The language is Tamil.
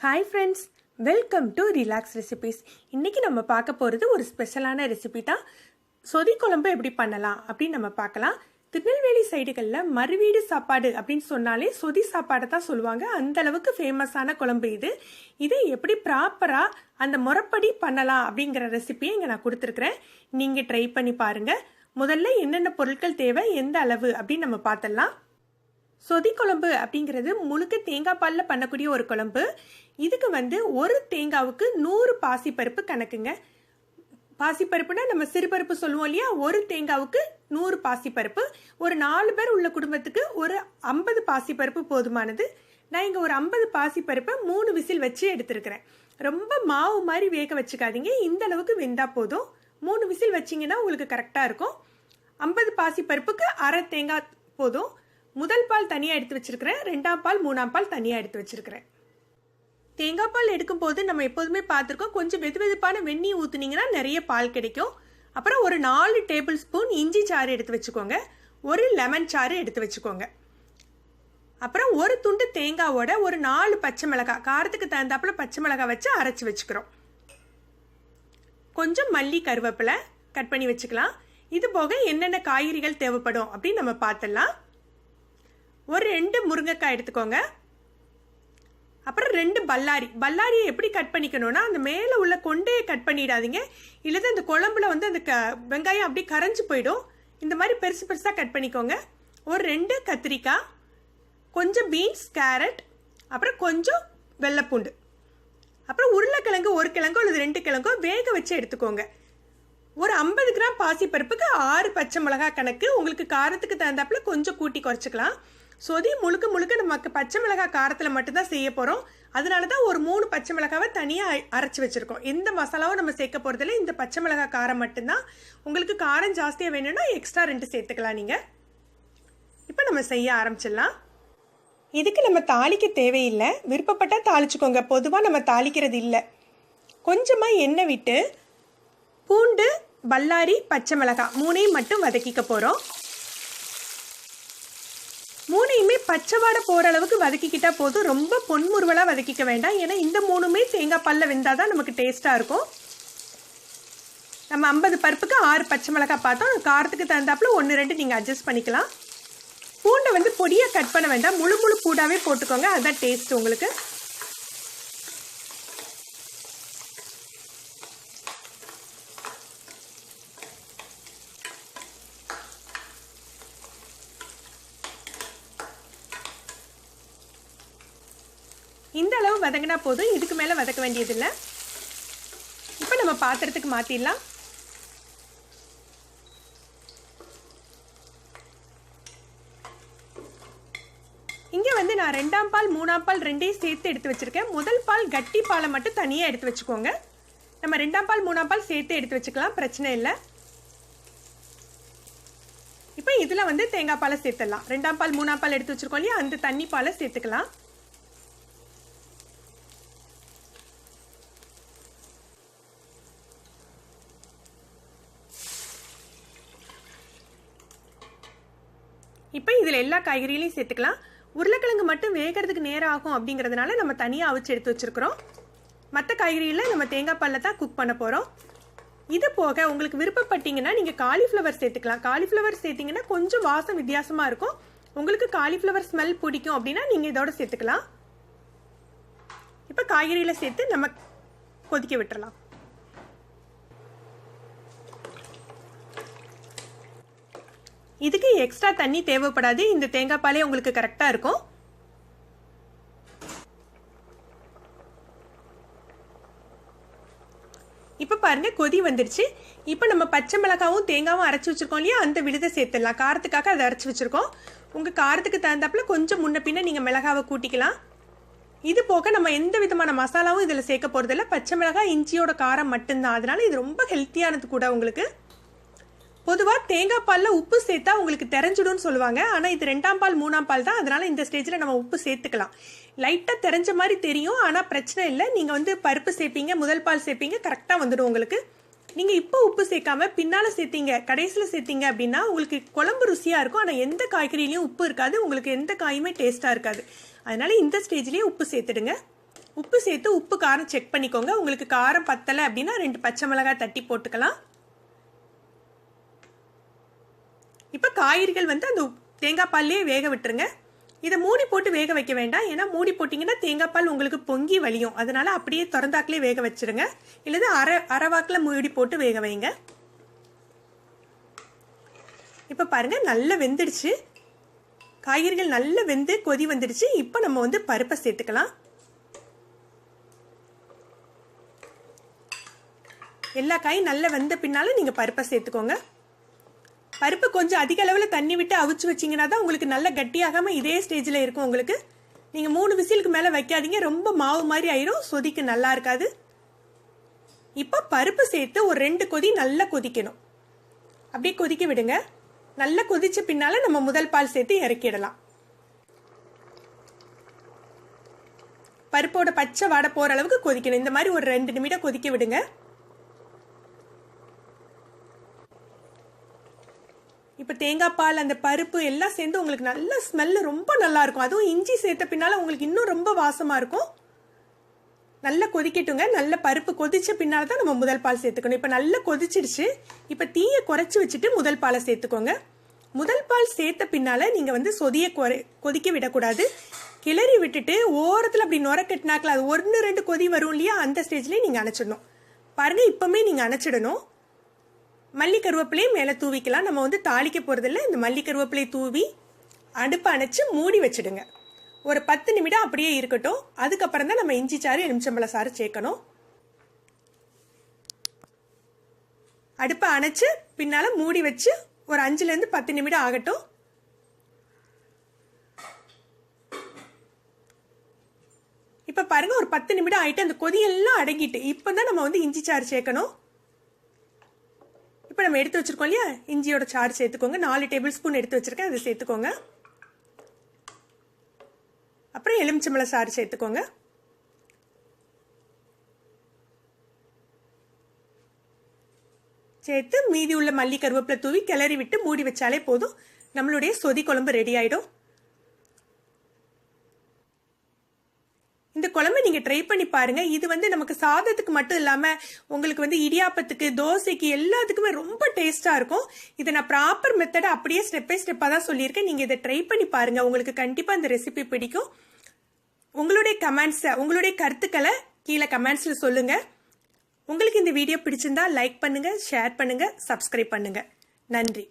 Hi friends, welcome to relax recipes. இன்றைக்கி நம்ம பார்க்க போகிறது ஒரு ஸ்பெஷலான ரெசிபி தான். சொதி குழம்பு எப்படி பண்ணலாம் அப்படின்னு நம்ம பார்க்கலாம். திருநெல்வேலி சைடுகளில் மறுவீடு சாப்பாடு அப்படின்னு சொன்னாலே சொதி சாப்பாடை தான் சொல்லுவாங்க. அந்த அளவுக்கு ஃபேமஸான குழம்பு இது. இதை எப்படி ப்ராப்பராக அந்த முறைப்படி பண்ணலாம் அப்படிங்கிற ரெசிபியை இங்கே நான் கொடுத்துருக்குறேன். நீங்கள் ட்ரை பண்ணி பாருங்கள். முதல்ல என்னென்ன பொருட்கள் தேவை, எந்த அளவு அப்படின்னு நம்ம பார்த்துடலாம். சொதி குழம்பு அப்படிங்கிறது முழுக்க தேங்காய் பாலில் பண்ணக்கூடிய ஒரு குழம்பு. இதுக்கு ஒரு தேங்காவுக்கு 100 பாசிப்பருப்பு கணக்குங்க. பாசிப்பருப்புனா நம்ம சிறுபருப்பு சொல்லுவோம் இல்லையா, ஒரு தேங்காவுக்கு 100 பாசிப்பருப்பு. ஒரு 4 பேர் உள்ள குடும்பத்துக்கு ஒரு 50 பாசிப்பருப்பு போதுமானது. நான் இங்கே ஒரு 50 பாசிப்பருப்பை 3 விசில் வச்சு எடுத்துருக்கிறேன். ரொம்ப மாவு மாதிரி வேக வச்சுக்காதீங்க, இந்த அளவுக்கு வெந்தா போதும். 3 விசில் வச்சிங்கன்னா உங்களுக்கு கரெக்டாக இருக்கும். 50 பாசிப்பருப்புக்கு அரை தேங்காய் போதும். முதல் பால் தனியாக எடுத்து வச்சிருக்கிறேன், 2ஆம் பால் 3ஆம் பால் தனியாக எடுத்து வச்சிருக்கிறேன். தேங்காய் பால் எடுக்கும் போது நம்ம எப்போதுமே பார்த்துருக்கோம், கொஞ்சம் வெதுவெதுப்பான வெந்நீர் ஊற்றுனீங்கன்னா நிறைய பால் கிடைக்கும். அப்புறம் ஒரு 4 டேபிள் ஸ்பூன் இஞ்சி சாறு எடுத்து வச்சுக்கோங்க. ஒரு லெமன் சாறு எடுத்து வச்சுக்கோங்க. அப்புறம் ஒரு துண்டு தேங்காவோட ஒரு 4 பச்சை மிளகாய், காரத்துக்கு தகுந்தாப்புல பச்சை மிளகாய் வச்சு அரைச்சி வச்சுக்கிறோம். கொஞ்சம் மல்லி கருவேப்பிலை கட் பண்ணி வச்சுக்கலாம். இது போக என்னென்ன காய்கறிகள் தேவைப்படும் அப்படின்னு நம்ம பார்த்துடலாம். ஒரு 2 முருங்கைக்காய் எடுத்துக்கோங்க. அப்புறம் 2 பல்லாரியை எப்படி கட் பண்ணிக்கணும்னா, அந்த மேலே உள்ள கொண்டையை கட் பண்ணிடாதீங்க, இல்லது அந்த குழம்புல அந்த வெங்காயம் அப்படியே கரைஞ்சி போயிடும். இந்த மாதிரி பெருசு பெருசாக கட் பண்ணிக்கோங்க. ஒரு 2 கத்திரிக்காய், கொஞ்சம் பீன்ஸ், கேரட், அப்புறம் கொஞ்சம் வெள்ளைப்பூண்டு, அப்புறம் உருளைக்கிழங்கு 1 கிழங்கோ அல்லது 2 கிழங்கோ வேக வச்சு எடுத்துக்கோங்க. ஒரு 50 கிராம் பாசிப்பருப்புக்கு 6 பச்சை மிளகாய் கணக்கு. உங்களுக்கு காரத்துக்கு தகுந்தாப்புல கொஞ்சம் கூட்டி குறைச்சிக்கலாம். சொதி முழுக்க முழுக்க நமக்கு பச்சை மிளகாய் காரத்தில் மட்டும்தான் செய்ய போகிறோம். அதனால தான் ஒரு 3 பச்சை மிளகாவை தனியாக அரைச்சி வச்சுருக்கோம். எந்த மசாலாவும் நம்ம சேர்க்க போகிறதில்ல, இந்த பச்சை மிளகாய் காரம் மட்டும்தான். உங்களுக்கு காரம் ஜாஸ்தியாக வேணும்னா எக்ஸ்ட்ரா 2 சேர்த்துக்கலாம் நீங்கள். இப்போ நம்ம செய்ய ஆரம்பிச்சிடலாம். இதுக்கு நம்ம தாளிக்க தேவையில்லை, விருப்பப்பட்டால் தாளிச்சுக்கோங்க. பொதுவாக நம்ம தாளிக்கிறது இல்லை. கொஞ்சமாக எண்ணெய் விட்டு பூண்டு, பல்லாரி, பச்சை மிளகாய் 3ஐயும் மட்டும் வதக்கிக்க போகிறோம். 3ஐயுமே பச்சை வாடை போகிற அளவுக்கு வதக்கிக்கிட்டா போதும். ரொம்ப பொன்முறுவலாக வதக்கிக்க வேண்டாம், ஏன்னா இந்த 3மே தேங்காய் பாலில் வெந்தால் தான் நமக்கு டேஸ்ட்டாக இருக்கும். நம்ம 50 பருப்புக்கு 6 பச்சை மிளகாய் பார்த்தோம். காரத்துக்கு தகுந்தாப்புல 1-2 நீங்கள் அட்ஜஸ்ட் பண்ணிக்கலாம். பூண்டை பொடியாக கட் பண்ண வேண்டாம், முழு பூடாகவே போட்டுக்கோங்க, அதுதான் டேஸ்ட் உங்களுக்கு. இந்த அளவு வதங்கினா போதும், இதுக்கு மேலே வதக்க வேண்டியதில்லை. இப்போ நம்ம பாத்திரத்துக்கு மாற்றிடலாம். இங்கே நான் 2ஆம் பால் 3ஆம் பால் 2ஐயும் சேர்த்து எடுத்து வச்சுருக்கேன். முதல் பால் கட்டி பாலை மட்டும் தனியாக எடுத்து வச்சுக்கோங்க. நம்ம 2ஆம் பால் 3ஆம் பால் சேர்த்து எடுத்து வச்சுக்கலாம், பிரச்சனை இல்லை. இப்போ இதில் தேங்காய் பாலை சேர்த்துடலாம். 2ஆம் பால் 3ஆம் பால் எடுத்து வச்சுருக்கோம் இல்லையா, அந்த தண்ணி பாலை சேர்த்துக்கலாம். இப்போ இதில் எல்லா காய்கறிகளையும் சேர்த்துக்கலாம். உருளைக்கிழங்கு மட்டும் வேகிறதுக்கு நேரம் ஆகும் அப்படிங்கிறதுனால நம்ம தனியாக அவிச்சு எடுத்து வச்சுருக்கிறோம். மற்ற காய்கறியில் நம்ம தேங்காய் பாலில் தான் குக் பண்ண போகிறோம். இது போக உங்களுக்கு விருப்பப்பட்டீங்கன்னா நீங்கள் காலிஃப்ளவர் சேர்த்துக்கலாம். காலிஃப்ளவர் சேர்த்திங்கன்னா கொஞ்சம் வாசம் வித்தியாசமாக இருக்கும். உங்களுக்கு காலிஃப்ளவர் ஸ்மெல் பிடிக்கும் அப்படின்னா நீங்கள் இதோட சேர்த்துக்கலாம். இப்போ காய்கறியில் சேர்த்து நம்ம கொதிக்க விட்டுறலாம். இதுக்கு எக்ஸ்ட்ரா தண்ணி தேவைப்படாது, இந்த தேங்காய் பாலே உங்களுக்கு கரெக்டாக இருக்கும். இப்போ பாருங்க, கொதி வந்துருச்சு. இப்போ நம்ம பச்சை மிளகாவும் தேங்காவும் அரைச்சி வச்சிருக்கோம் இல்லையா, அந்த விழுதை சேர்த்துடலாம். காரத்துக்காக அதை அரைச்சி வச்சிருக்கோம். உங்கள் காரத்துக்கு தகுந்தாப்புல கொஞ்சம் முன்ன பின்ன நீங்கள் மிளகாவை கூட்டிக்கலாம். இது போக நம்ம எந்த விதமான மசாலாவும் இதில் சேர்க்க போகிறதில்ல. பச்சை மிளகாய் இஞ்சியோட காரம் மட்டும்தான், அதனால இது ரொம்ப ஹெல்த்தியானது கூட உங்களுக்கு. பொதுவாக தேங்காய் பாலில் உப்பு சேர்த்தா உங்களுக்கு தெரிஞ்சிடும்னு சொல்லுவாங்க. ஆனால் இது 2ஆம் பால் 3ஆம் பால் தான், அதனால் இந்த ஸ்டேஜில் நம்ம உப்பு சேர்த்துக்கலாம். லைட்டாக தெரிஞ்ச மாதிரி தெரியும், ஆனால் பிரச்சனை இல்லை. நீங்கள் பருப்பு சேர்ப்பீங்க, முதல் பால் சேர்ப்பீங்க, கரெக்டாக வந்துடும் உங்களுக்கு. நீங்கள் இப்போ உப்பு சேர்க்காம பின்னால் சேர்த்தீங்க, கடைசியில் சேர்த்தீங்க அப்படின்னா உங்களுக்கு குழம்பு ருசியாக இருக்கும். ஆனால் எந்த காய்கறிலையும் உப்பு இருக்காது, உங்களுக்கு எந்த காயுமே டேஸ்ட்டாக இருக்காது. அதனால் இந்த ஸ்டேஜ்லேயே உப்பு சேர்த்துடுங்க. உப்பு சேர்த்து உப்பு காரம் செக் பண்ணிக்கோங்க. உங்களுக்கு காரம் பத்தலை அப்படின்னா 2 பச்சை மிளகாய் தட்டி போட்டுக்கலாம். இப்போ காய்கறிகள் வந்து அந்த தேங்காய் பால்லே வேக விட்டுருங்க. இதை மூடி போட்டு வேக வைக்க வேண்டாம். ஏன்னா மூடி போட்டிங்கன்னா தேங்காய் பால் உங்களுக்கு பொங்கி வலியும். அதனால அப்படியே திறந்தாக்கிலே வேக வச்சிருங்க. இல்லது அரைவாக்கில் மூடி போட்டு வேக வைங்க. இப்போ பாருங்க நல்லா வெந்துடுச்சு. காய்கறிகள் நல்லா வெந்து கொதி வந்துடுச்சு. இப்போ நம்ம வந்து பருப்பை சேர்த்துக்கலாம். எல்லா காயும் நல்லா வெந்த பின்னால நீங்கள் பருப்பை சேர்த்துக்கோங்க. பருப்பு கொஞ்சம் அதிக அளவில் தண்ணி விட்டு அவிச்சு வச்சிங்கன்னா தான் உங்களுக்கு நல்ல கட்டியாகாமல் இதே ஸ்டேஜில் இருக்கும். உங்களுக்கு நீங்கள் 3 விசிலுக்கு மேலே வைக்காதீங்க. ரொம்ப மாவு மாதிரி ஆயிரும். சொதிக்கு நல்லா இருக்காது. இப்போ பருப்பு சேர்த்து ஒரு 2 கொதி நல்லா கொதிக்கணும். அப்படியே கொதிக்க விடுங்க. நல்லா கொதிச்ச பின்னால நம்ம முதல் பால் சேர்த்து இறக்கிடலாம். பருப்போட பச்சை வாடை போகிற அளவுக்கு கொதிக்கணும். இந்த மாதிரி ஒரு 2 நிமிடம் கொதிக்க விடுங்க. இப்போ தேங்காய் பால் அந்த பருப்பு எல்லாம் சேர்ந்து உங்களுக்கு நல்ல ஸ்மெல்லு ரொம்ப நல்லா இருக்கும். அதுவும் இஞ்சி சேர்த்த பின்னால் உங்களுக்கு இன்னும் ரொம்ப வாசமாக இருக்கும். நல்லா கொதிக்கட்டுங்க. நல்ல பருப்பு கொதிச்ச பின்னால் தான் நம்ம முதல் பால் சேர்த்துக்கணும். இப்போ நல்லா கொதிச்சிடுச்சு. இப்போ தீயை குறைச்சி வச்சுட்டு முதல் பாலை சேர்த்துக்கோங்க. முதல் பால் சேர்த்த பின்னால் நீங்கள் வந்து சொதியை கொதிக்க விடக்கூடாது. கிளறி விட்டுட்டு ஓரத்தில் அப்படி நுரக்கட்டினாக்கில் அது 1-2 கொதி வரும் இல்லையா, அந்த ஸ்டேஜ்லேயே நீங்கள் அணைச்சிடணும். பாருங்கள், இப்போமே நீங்கள் அணைச்சிடணும். மல்லி கருவேப்பிலையும் மேலே தூவிக்கலாம். நம்ம வந்து தாளிக்க போகிறதில்ல. இந்த மல்லி கருவேப்பிலையை தூவி அடுப்பு அணைச்சி மூடி வச்சுடுங்க. ஒரு 10 நிமிடம் அப்படியே இருக்கட்டும். அதுக்கப்புறம் தான் நம்ம இஞ்சி சாறு எலுமிச்சம்பழ சாறு சேர்க்கணும். அடுப்பை அணைச்சு பின்னால் மூடி வச்சு ஒரு 5லேருந்து 10 நிமிடம் ஆகட்டும். இப்போ பாருங்கள், ஒரு 10 நிமிடம் ஆகிட்டு அந்த கொதியெல்லாம் அடங்கிட்டு இப்போ தான் நம்ம வந்து இஞ்சி சாறு சேர்க்கணும். இப்போ நம்ம எடுத்து வச்சிருக்கோம் இல்லையா, இஞ்சியோட சாறு சேர்த்துக்கோங்க. 4 டேபிள் ஸ்பூன் எடுத்து வச்சிருக்கேன், அதை சேர்த்துக்கோங்க. அப்புறம் எலுமிச்சம்பழ சாறு சேர்த்துக்கோங்க. சேர்த்து மீதி உள்ள மல்லி கருவேப்பிலை தூவி கிளறி விட்டு மூடி வச்சாலே போதும். நம்மளுடைய சொதி குழம்பு ரெடி ஆயிடும். இந்த குழம்பு நீங்கள் ட்ரை பண்ணி பாருங்கள். இது வந்து நமக்கு சாதத்துக்கு மட்டும் இல்லாமல் உங்களுக்கு வந்து இடியாப்பத்துக்கு, தோசைக்கு எல்லாத்துக்குமே ரொம்ப டேஸ்ட்டாக இருக்கும். இதை நான் ப்ராப்பர் மெத்தடை அப்படியே ஸ்டெப் பை ஸ்டெப்பாக தான் சொல்லியிருக்கேன். நீங்கள் இதை ட்ரை பண்ணி பாருங்கள். உங்களுக்கு கண்டிப்பாக இந்த ரெசிபி பிடிக்கும். உங்களுடைய கமெண்ட்ஸை, உங்களுடைய கருத்துக்களை கீழே கமெண்ட்ஸில் சொல்லுங்கள். உங்களுக்கு இந்த வீடியோ பிடிச்சிருந்தா லைக் பண்ணுங்கள், ஷேர் பண்ணுங்கள், சப்ஸ்கிரைப் பண்ணுங்கள். நன்றி.